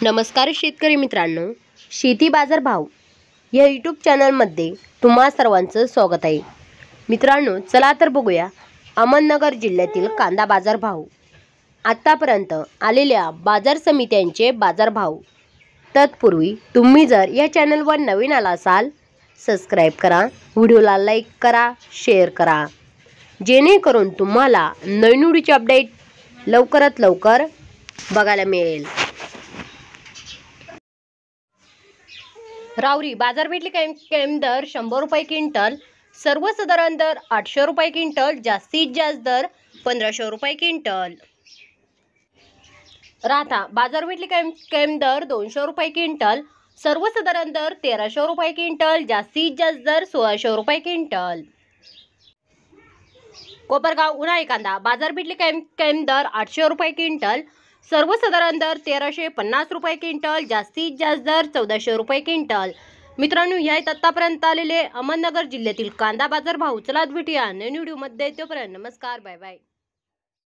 नमस्कार शेतकरी मित्रांनो, शेती बाजार भाव या यूट्यूब चॅनलमध्ये तुम्हा सर्वांचं स्वागत आहे। मित्रांनो, चला तर बघूया अहमदनगर जिल्ह्यातील कांदा बाजार भाव, आतापर्यंत आलेल्या बाजार समित्यांचे बाजार भाव। तत्पूर्वी तुम्ही जर या चॅनलवर नवीन आला असाल, सबस्क्राइब करा, व्हिडिओला लाईक करा, शेअर करा, जेणेकरून तुम्हाला नवीन व्हिडिओचे अपडेट लवकरात लवकर बघायला मिळेल। रावरी बाजारपेठली कायम दर 100 रुपये क्विंटल, सर्वसाधारण दर 800 रुपये क्विंटल, जास्तीत जास्त दर 1500 रुपये क्विंटल। राहता बाजारपेठली कायम दर 200 रुपये क्विंटल, सर्वसाधारण दर 1300 रुपये क्विंटल, जास्तीत जास्त दर 1600 रुपये क्विंटल। कोपरगाव उन्हाळी कांदा बाजारपेठली कायम दर 800 रुपये क्विंटल, सर्वसाधारण दर 1350 रुपये क्विंटल, जास्तीत जास्त दर 1400 रुपये क्विंटल। मित्रांनो, या आतापर्यंत आलेले अहमदनगर जिल्ह्यातील कांदा बाजार भाव। चला भेटूया नवीन व्हिडिओमध्ये, तोपर्यंत नमस्कार, बाय बाय।